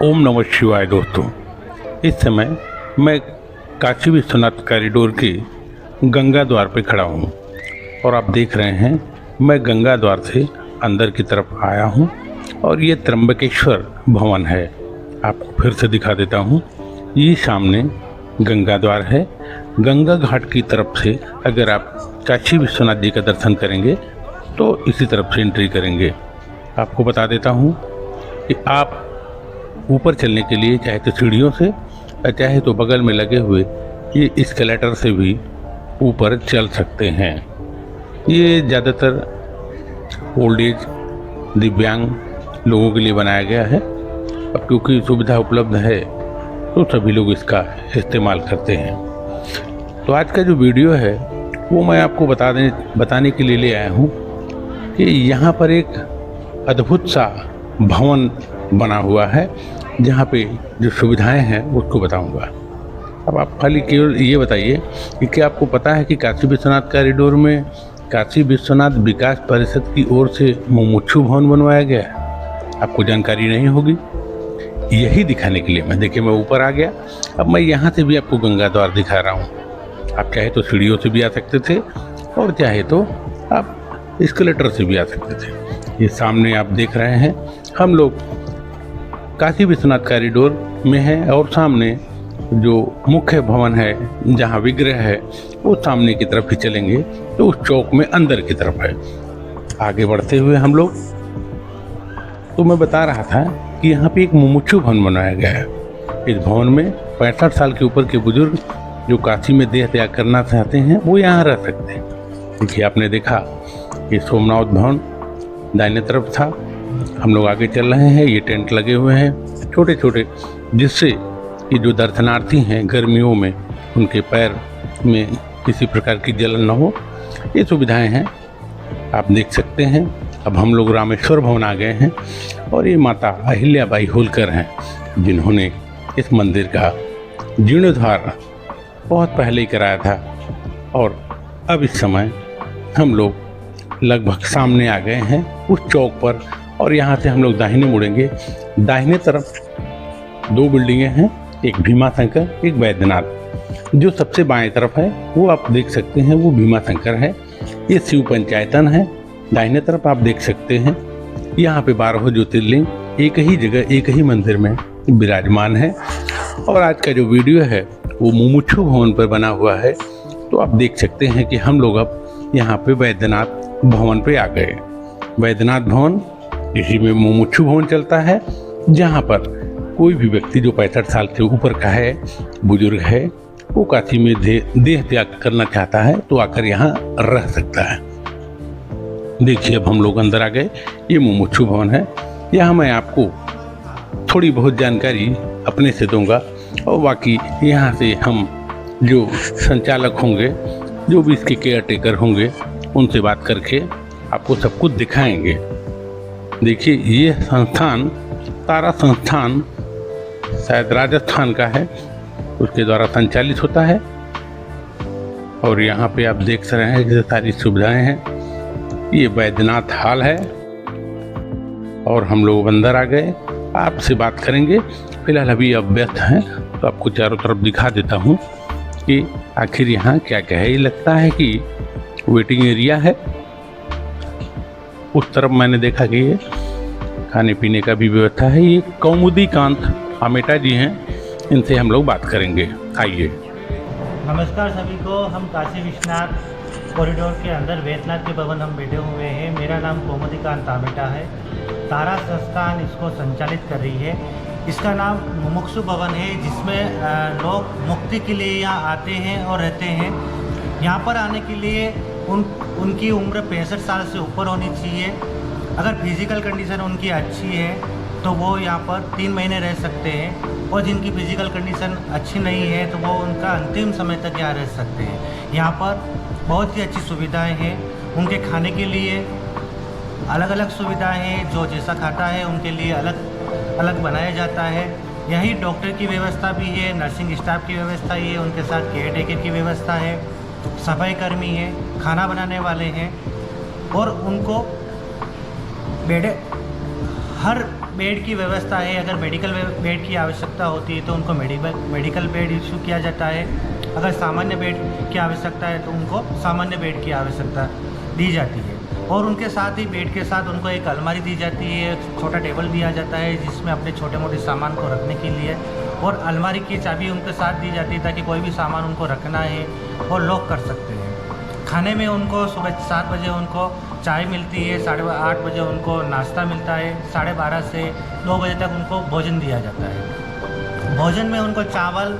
ओम नमः शिवाय दोस्तों। इस समय मैं काशी विश्वनाथ कॉरिडोर के गंगा द्वार पे खड़ा हूँ और आप देख रहे हैं मैं गंगा द्वार से अंदर की तरफ आया हूँ और ये त्र्यंबकेश्वर भवन है। आपको फिर से दिखा देता हूँ। ये सामने गंगा द्वार है। गंगा घाट की तरफ से अगर आप काशी विश्वनाथ जी का दर्शन करेंगे तो इसी तरफ से एंट्री करेंगे। आपको बता देता हूँ कि आप ऊपर चलने के लिए चाहे तो सीढ़ियों से या चाहे तो बगल में लगे हुए ये एस्केलेटर से भी ऊपर चल सकते हैं। ये ज़्यादातर ओल्ड एज दिव्यांग लोगों के लिए बनाया गया है। अब क्योंकि सुविधा उपलब्ध है तो सभी लोग इसका इस्तेमाल करते हैं। तो आज का जो वीडियो है वो मैं आपको बताने के लिए ले आया हूँ कि यहाँ पर एक अद्भुत सा भवन बना हुआ है जहाँ पे जो सुविधाएं हैं उसको बताऊंगा। अब आप खाली केवल ये बताइए कि क्या आपको पता है कि काशी विश्वनाथ कॉरिडोर में काशी विश्वनाथ विकास परिषद की ओर से मुमुक्षु भवन बनवाया गया है? आपको जानकारी नहीं होगी। यही दिखाने के लिए मैं ऊपर आ गया। अब मैं यहाँ से भी आपको गंगा द्वार दिखा रहा हूँ। आप चाहे तो सीढ़ियों से भी आ सकते थे और चाहे तो आप एस्केलेटर से भी आ सकते थे। ये सामने आप देख रहे हैं हम लोग काशी विश्वनाथ कॉरिडोर में है और सामने जो मुख्य भवन है जहाँ विग्रह है वो सामने की तरफ ही चलेंगे तो उस चौक में अंदर की तरफ है। आगे बढ़ते हुए हम लोग तो मैं बता रहा था कि यहाँ पे एक मुमुक्षु भवन बनाया गया है। इस भवन में 65 साल के ऊपर के बुजुर्ग जो काशी में देह त्याग करना चाहते हैं वो यहाँ रह सकते हैं। देखिए आपने देखा कि सोमनाथ भवन दाहिने तरफ था। हम लोग आगे चल रहे हैं। ये टेंट लगे हुए हैं छोटे छोटे, जिससे कि जो दर्शनार्थी हैं गर्मियों में उनके पैर में किसी प्रकार की जलन न हो, ये सुविधाएं हैं। आप देख सकते हैं। अब हम लोग रामेश्वर भवन आ गए हैं और ये माता अहिल्याबाई होलकर हैं जिन्होंने इस मंदिर का जीर्णोद्धार बहुत पहले ही कराया था। और अब इस समय हम लोग लगभग सामने आ गए हैं उस चौक पर और यहाँ से हम लोग दाहिने मुड़ेंगे। दाहिने तरफ दो बिल्डिंगें हैं, एक भीमा शंकर, एक वैद्यनाथ। जो सबसे बाएं तरफ है वो आप देख सकते हैं वो भीमा शंकर है। ये शिव पंचायतन है। दाहिने तरफ आप देख सकते हैं यहाँ पे 12 ज्योतिर्लिंग एक ही जगह एक ही मंदिर में विराजमान है। और आज का जो वीडियो है वो मुमुक्षु भवन पर बना हुआ है। तो आप देख सकते हैं कि हम लोग अब यहाँ पे वैद्यनाथ भवन पे आ गए। वैद्यनाथ भवन इसी में मुमुक्षु भवन चलता है, जहाँ पर कोई भी व्यक्ति जो 65 साल से ऊपर का है, बुजुर्ग है, वो काशी में देह त्याग करना चाहता है तो आकर यहाँ रह सकता है। देखिए अब हम लोग अंदर आ गए। ये मुमुक्षु भवन है। यहाँ मैं आपको थोड़ी बहुत जानकारी अपने से दूंगा और बाकी यहाँ से हम जो संचालक होंगे, जो भी इसके केयर टेकर होंगे, उनसे बात करके आपको सब कुछ दिखाएंगे। देखिए ये संस्थान तारा संस्थान शायद राजस्थान का है, उसके द्वारा संचालित होता है। और यहाँ पे आप देख रहे हैं कि सारी सुविधाएं हैं। ये वैद्यनाथ हॉल है और हम लोग अंदर आ गए। आपसे बात करेंगे। फिलहाल अभी आप व्यस्त हैं तो आपको चारों तरफ दिखा देता हूँ कि आखिर यहाँ क्या क्या है। ये लगता है कि वेटिंग एरिया है। उस तरफ मैंने देखा कि ये खाने पीने का भी व्यवस्था है। ये कौमुदी कांत आमेटा जी हैं, इनसे हम लोग बात करेंगे। आइए। नमस्कार सभी को। हम काशी विश्वनाथ कॉरिडोर के अंदर वैद्यनाथ के भवन हम बैठे हुए हैं। मेरा नाम कौमुदी कांत आमेटा है। तारा संस्थान इसको संचालित कर रही है। इसका नाम मुमुक्षु भवन है, जिसमें लोग मुक्ति के लिए यहाँ आते हैं और रहते हैं। यहाँ पर आने के लिए उनकी उम्र 65 साल से ऊपर होनी चाहिए। अगर फिजिकल कंडीशन उनकी अच्छी है तो वो यहाँ पर 3 महीने रह सकते हैं, और जिनकी फिजिकल कंडीशन अच्छी नहीं है तो वो उनका अंतिम समय तक यहाँ रह सकते हैं। यहाँ पर बहुत ही अच्छी सुविधाएं हैं। उनके खाने के लिए अलग अलग सुविधाएं हैं। जो जैसा खाता है उनके लिए अलग अलग बनाया जाता है। यहीं डॉक्टर की व्यवस्था भी है, नर्सिंग स्टाफ की व्यवस्था ही है, उनके साथ केयर टेकर की व्यवस्था है, सफाई कर्मी है, खाना बनाने वाले हैं और उनको बेड हर बेड की व्यवस्था है। अगर मेडिकल बेड की आवश्यकता होती है तो उनको मेडिकल बेड इशू किया जाता है। अगर सामान्य बेड की आवश्यकता है तो उनको सामान्य बेड की आवश्यकता दी जाती है। और उनके साथ ही बेड के साथ उनको एक अलमारी दी जाती है, एक छोटा टेबल दिया जाता है जिसमें अपने छोटे मोटे सामान को रखने के लिए, और अलमारी की चाबी उनके साथ दी जाती है ताकि कोई भी सामान उनको रखना है और लॉक कर सकते हैं। खाने में उनको सुबह 7 बजे उनको चाय मिलती है, 8:30 बजे उनको नाश्ता मिलता है, 12:30 से 2 बजे तक उनको भोजन दिया जाता है। भोजन में उनको चावल,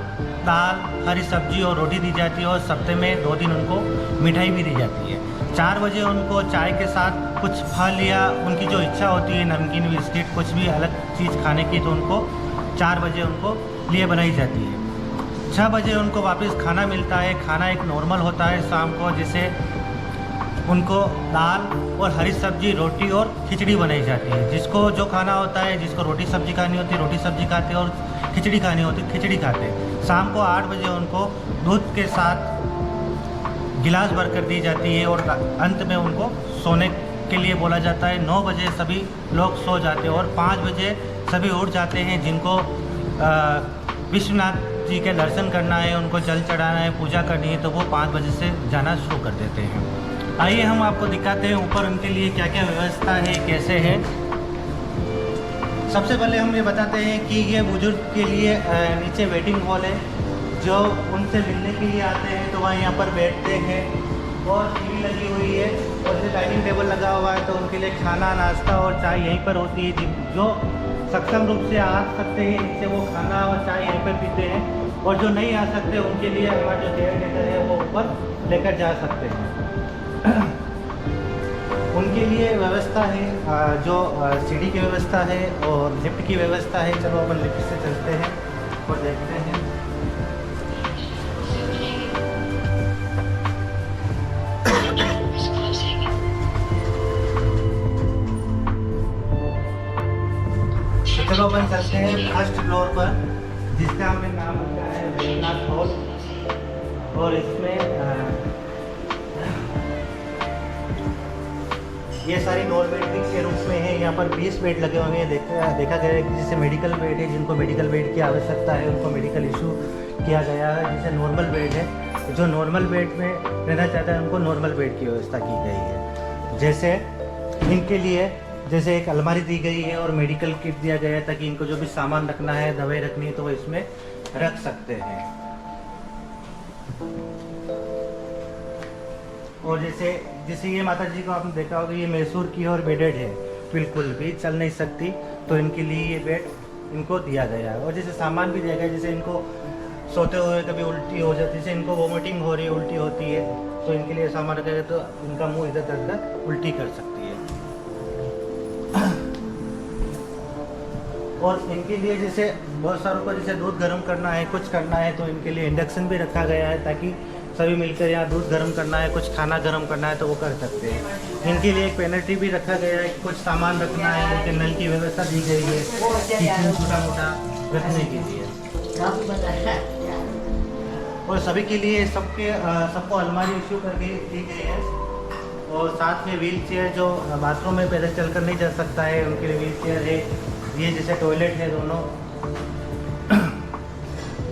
दाल, हरी सब्जी और रोटी दी जाती है, और सप्ताह में 2 दिन उनको मिठाई भी दी जाती है। 4 बजे उनको चाय के साथ कुछ फल या उनकी जो इच्छा होती है, नमकीन, बिस्किट, कुछ भी अलग चीज़ खाने की, तो उनको 4 बजे उनको लिए बनाई जाती है। 6 बजे उनको वापस खाना मिलता है। खाना एक नॉर्मल होता है शाम को, जिसे उनको दाल और हरी सब्जी, रोटी और खिचड़ी बनाई जाती है। जिसको जो खाना होता है, जिसको रोटी सब्जी खानी होती है रोटी सब्जी खाते हैं, और खिचड़ी खानी होती है खिचड़ी खाते हैं। शाम को 8 बजे उनको दूध के साथ गिलास भर कर दी जाती है, और अंत में उनको सोने के लिए बोला जाता है। 9 बजे सभी लोग सो जाते हैं, और 5 बजे सभी उठ जाते हैं। जिनको विश्वनाथ जी के दर्शन करना है, उनको जल चढ़ाना है, पूजा करनी है, तो वो 5 बजे से जाना शुरू कर देते हैं। आइए हम आपको दिखाते हैं ऊपर उनके लिए क्या क्या व्यवस्था है, कैसे है। सबसे पहले हम ये बताते हैं कि ये बुजुर्ग के लिए नीचे वेटिंग हॉल है। जो उनसे मिलने के लिए आते हैं तो वहाँ यहाँ पर बैठते हैं, और टीवी लगी हुई है, और जो डाइनिंग टेबल लगा हुआ है, तो उनके लिए खाना, नाश्ता और चाय यहीं पर होती है। जो सक्षम रूप से आ सकते हैं नीचे, वो खाना और चाय यहीं पर पीते हैं, और जो नहीं आ सकते उनके लिए हमारा जो केयर टेकर है वो ऊपर लेकर जा सकते हैं। उनके लिए व्यवस्था है, जो सीढ़ी की व्यवस्था है और लिफ्ट की व्यवस्था है। चलो अपन लिफ्ट से चलते हैं और देखते हैं। चलो अपन चलते हैं फर्स्ट फ्लोर पर, जिसका हमने नाम रखा है वेदनाथ हॉल। और इसमें ये सारी नॉन बेड के रूप में है। यहाँ पर 20 बेड लगे हुए हैं। देखा गया है कि जैसे मेडिकल बेड है, जिनको मेडिकल बेड की आवश्यकता है उनको मेडिकल इशू किया गया है। जैसे नॉर्मल बेड है, जो नॉर्मल बेड में रहना चाहता है उनको नॉर्मल बेड की व्यवस्था की गई है। जैसे इनके लिए जैसे एक अलमारी दी गई है और मेडिकल किट दिया गया है, ताकि इनको जो भी सामान रखना है, दवाई रखनी है, तो वो इसमें रख सकते हैं। और जैसे ये माता जी को आपने देखा होगा, ये मैसूर की और बेडेड है, बिल्कुल भी चल नहीं सकती, तो इनके लिए ये बेड इनको दिया गया है। और जैसे सामान भी दिया गया है, जैसे इनको सोते हुए कभी उल्टी हो जाती है, जैसे इनको वोमिटिंग हो रही है, उल्टी होती है, तो इनके लिए सामान रखा गया, तो इनका मुंह इधर उधर उल्टी कर सकती है। और इनके लिए जैसे बहुत सारों को जैसे दूध गर्म करना है, कुछ करना है, तो इनके लिए इंडक्शन भी रखा गया है, ताकि सभी मिलकर यहाँ दूध गर्म करना है, कुछ खाना गर्म करना है, तो वो कर सकते हैं। इनके लिए एक पेनल्टी भी रखा गया है, कुछ सामान रखना है, उनके नल की व्यवस्था दी गई है, किचन छोटा मोटा रखने के लिए। और सभी के लिए सबको अलमारी इशू करके दी गई है। और साथ में व्हील चेयर, जो बाथरूम में पैदल चलकर नहीं जा सकता है, उनके लिए व्हील चेयर है। ये जैसे टॉयलेट है दोनों,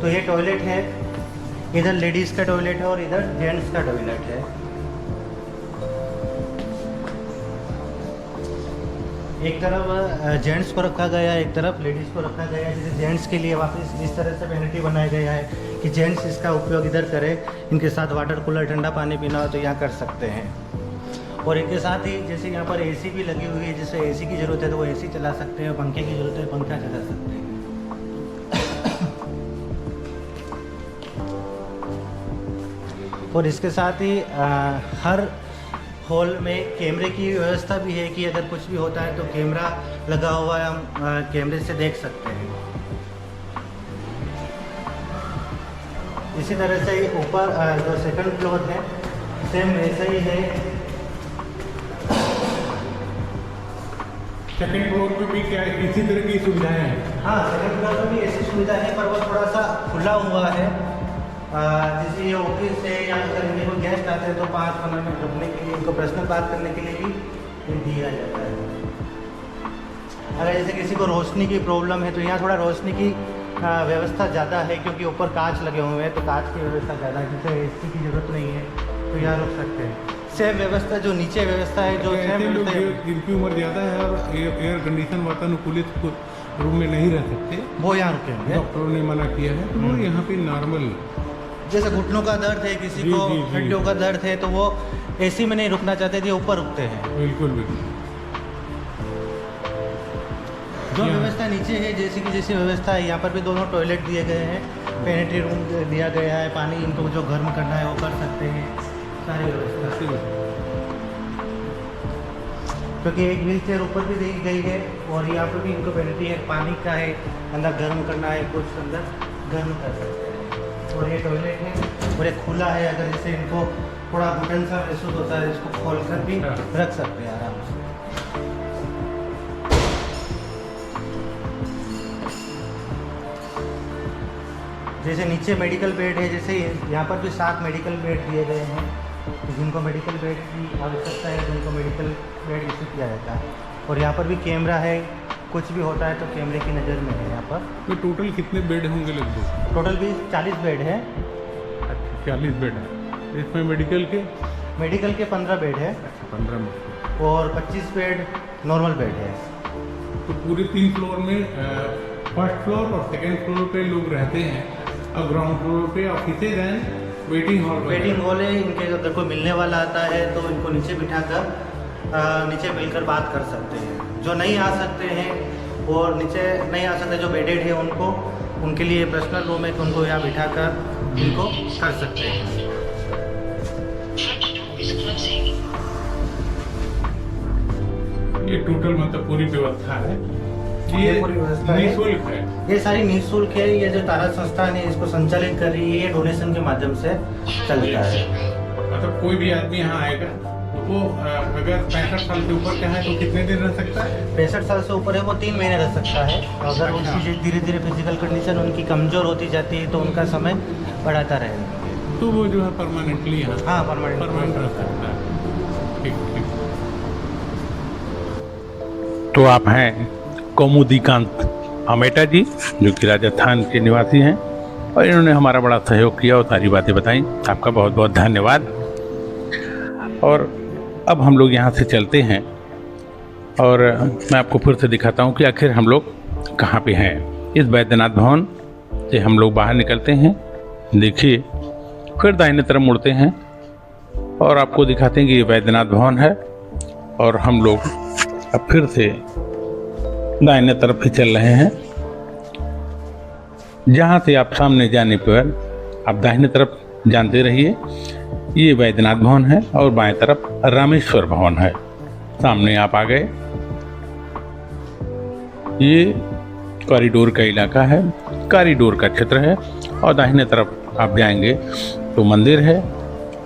तो ये टॉयलेट है, इधर लेडीज़ का टॉयलेट है और इधर जेंट्स का टॉयलेट है। एक तरफ जेंट्स को रखा गया है, एक तरफ लेडीज़ को रखा गया है। जैसे जेंट्स के लिए वापस इस तरह से पेनल्टी बनाया गया है कि जेंट्स इसका उपयोग इधर करें, इनके साथ वाटर कूलर, ठंडा पानी पीना हो तो यहाँ कर सकते हैं। और इनके साथ ही जैसे यहाँ पर एसी भी लगी हुई है, जैसे एसी की ज़रूरत है तो वो एसी चला सकते हैं, पंखे की ज़रूरत है पंखा चला सकते हैं। और इसके साथ ही हर हॉल में कैमरे की व्यवस्था भी है, कि अगर कुछ भी होता है तो कैमरा लगा हुआ है, हम कैमरे से देख सकते हैं। इसी तरह से ऊपर जो सेकंड फ्लोर है सेम वैसा ही है। सेकंड फ्लोर पे भी क्या इसी तरह की सुविधाएं हैं? हाँ, सेकंड फ्लोर पर भी ऐसी सुविधा है, पर वो थोड़ा सा खुला हुआ है। जैसे ये ऑफिस है, या अगर इनके कोई गेस्ट आते हैं तो 5-15 मिनट रुकने के लिए, इनको पर्सनल बात करने के लिए भी दिया जाता है। अगर जैसे किसी को रोशनी की प्रॉब्लम है तो यहाँ थोड़ा रोशनी की व्यवस्था ज़्यादा है, क्योंकि ऊपर कांच लगे हुए हैं तो कांच की व्यवस्था ज़्यादा है, जिससे एसी की ज़रूरत नहीं है, तो यहाँ रुक सकते हैं। सेम व्यवस्था जो नीचे व्यवस्था है जो सेम ऐसे लोग मिलते हैं, जिनकी उम्र ज़्यादा है और एयर कंडीशन वातानुकूलित रूम में नहीं रह सकते, वो यहाँ रुकेंगे। डॉक्टरों ने मना किया है, तो वो यहाँ पे नॉर्मल, जैसे घुटनों का दर्द है, किसी जी, को जी, जी। हड्डियों का दर्द है, तो वो एसी में नहीं रुकना चाहते थे, ऊपर रुकते हैं। बिल्कुल बिल्कुल। जो यहाँ- व्यवस्था नीचे है जैसी की जैसी व्यवस्था है, यहाँ पर भी दोनों टॉयलेट दिए गए हैं, पेनिट्री रूम दिया गया है, पानी इनको जो गर्म करना है वो कर सकते हैं, सारी व्यवस्था। क्योंकि एक व्हील चेयर ऊपर भी दी गई है और यहाँ पर भी इनको पेनिट्री है, पानी का है, अंदर गर्म करना है, कुछ अंदर गर्म कर सकते हैं। और ये टॉयलेट है और ये खुला है, अगर जैसे इनको थोड़ा घुटन सा महसूस होता है, इसको खोल कर भी रख सकते हैं आराम से। जैसे नीचे मेडिकल बेड है, जैसे यहाँ पर भी 7 मेडिकल बेड दिए गए हैं, तो जिनको मेडिकल बेड की आवश्यकता है तो उनको मेडिकल बेड इशू किया जाता है। और यहाँ पर भी कैमरा है, कुछ भी होता है तो कैमरे की नज़र में है यहाँ पर। तो टोटल कितने बेड होंगे लगभग? टोटल भी 40 बेड है। अच्छा, 40 बेड है। इसमें मेडिकल के 15 बेड है 15 में, और 25 बेड नॉर्मल बेड है। तो पूरे 3 फ्लोर में फर्स्ट फ्लोर और सेकेंड फ्लोर पे लोग रहते हैं, और ग्राउंड फ्लोर पे offices and waiting hall. Waiting hall है, इनके अगर कोई मिलने वाला आता है तो इनको नीचे बिठाकर नीचे मिलकर बात कर सकते हैं। जो नहीं आ सकते हैं और नीचे नहीं आ सकते, जो बेडेड है उनको, उनके लिए पर्सनल रूम है कि उनको यहाँ बिठाकर इनको कर सकते हैं। ये टोटल मतलब पूरी व्यवस्था है, ये पूरी व्यवस्था है। निःशुल्क है। ये सारी निःशुल्क है। ये जो तारा संस्थान है इसको संचालित कर रही है, ये डोनेशन के माध्यम से चलता है। मतलब कोई भी आदमी यहाँ आएगा तो वो अगर 65 साल से ऊपर का है तो कितने दिन रह सकता है? 65 साल से ऊपर है वो 3 महीने रह सकता है। अगर उनकी धीरे धीरे फिजिकल कंडीशन उनकी कमज़ोर होती जाती है तो उनका समय बढ़ाता रहेगा। तो वो जो है परमानेंटली यहाँ हाँ, परमानेंट रह सकता है। ठीक ठीक। तो आप हैं कौमुदीकांत आमेटा जी, जो कि राजस्थान के निवासी हैं, और इन्होंने हमारा बड़ा सहयोग किया और सारी बातें बताई। आपका बहुत बहुत धन्यवाद। और अब हम लोग यहाँ से चलते हैं और मैं आपको फिर से दिखाता हूँ कि आखिर हम लोग कहाँ पे हैं। इस वैद्यनाथ भवन से हम लोग बाहर निकलते हैं, देखिए, फिर दाहिने तरफ मुड़ते हैं और आपको दिखाते हैं कि ये वैद्यनाथ भवन है। और हम लोग अब फिर से दाहिने तरफ ही चल रहे हैं, जहाँ से आप सामने जाने पर आप दाहिने तरफ जानते रहिए, ये वैद्यनाथ भवन है और बाएं तरफ रामेश्वर भवन है। सामने आप आ गए, ये कॉरिडोर का इलाका है, कॉरिडोर का क्षेत्र है, और दाहिने तरफ आप जाएंगे तो मंदिर है।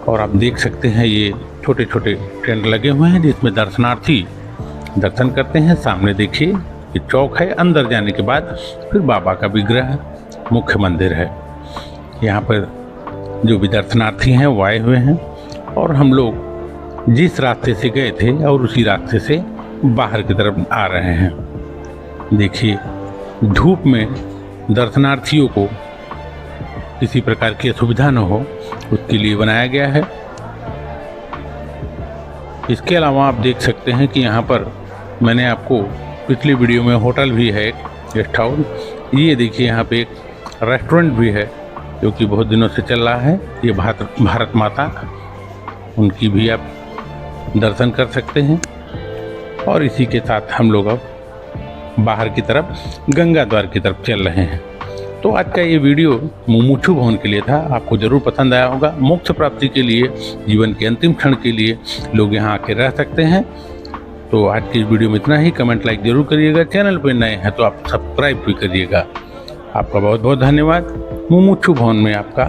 और आप देख सकते हैं ये छोटे छोटे टेंट लगे हुए हैं जिसमें दर्शनार्थी दर्शन करते हैं। सामने देखिए ये चौक है, अंदर जाने के बाद फिर बाबा का विग्रह मुख्य मंदिर है। यहाँ पर जो भी दर्शनार्थी हैं वो आए हुए हैं, और हम लोग जिस रास्ते से गए थे और उसी रास्ते से बाहर की तरफ आ रहे हैं। देखिए, धूप में दर्शनार्थियों को किसी प्रकार की असुविधा न हो उसके लिए बनाया गया है। इसके अलावा आप देख सकते हैं कि यहाँ पर मैंने आपको पिछली वीडियो में होटल भी है, गेस्ट हाउस। ये देखिए, यहाँ पे एक रेस्टोरेंट भी है जो कि बहुत दिनों से चल रहा है। ये भारत माता, उनकी भी आप दर्शन कर सकते हैं। और इसी के साथ हम लोग अब बाहर की तरफ गंगा द्वार की तरफ चल रहे हैं। तो आज का ये वीडियो मुमुक्षु भवन के लिए था, आपको ज़रूर पसंद आया होगा। मोक्ष प्राप्ति के लिए, जीवन के अंतिम क्षण के लिए लोग यहाँ आके रह सकते हैं। तो आज की इस वीडियो में इतना ही। कमेंट लाइक जरूर करिएगा, चैनल पर नए हैं तो आप सब्सक्राइब भी करिएगा। आपका बहुत बहुत धन्यवाद। मुमुक्षु भवन में आपका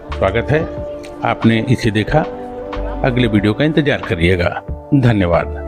स्वागत है। आपने इसे देखा, अगले वीडियो का इंतजार करिएगा। धन्यवाद।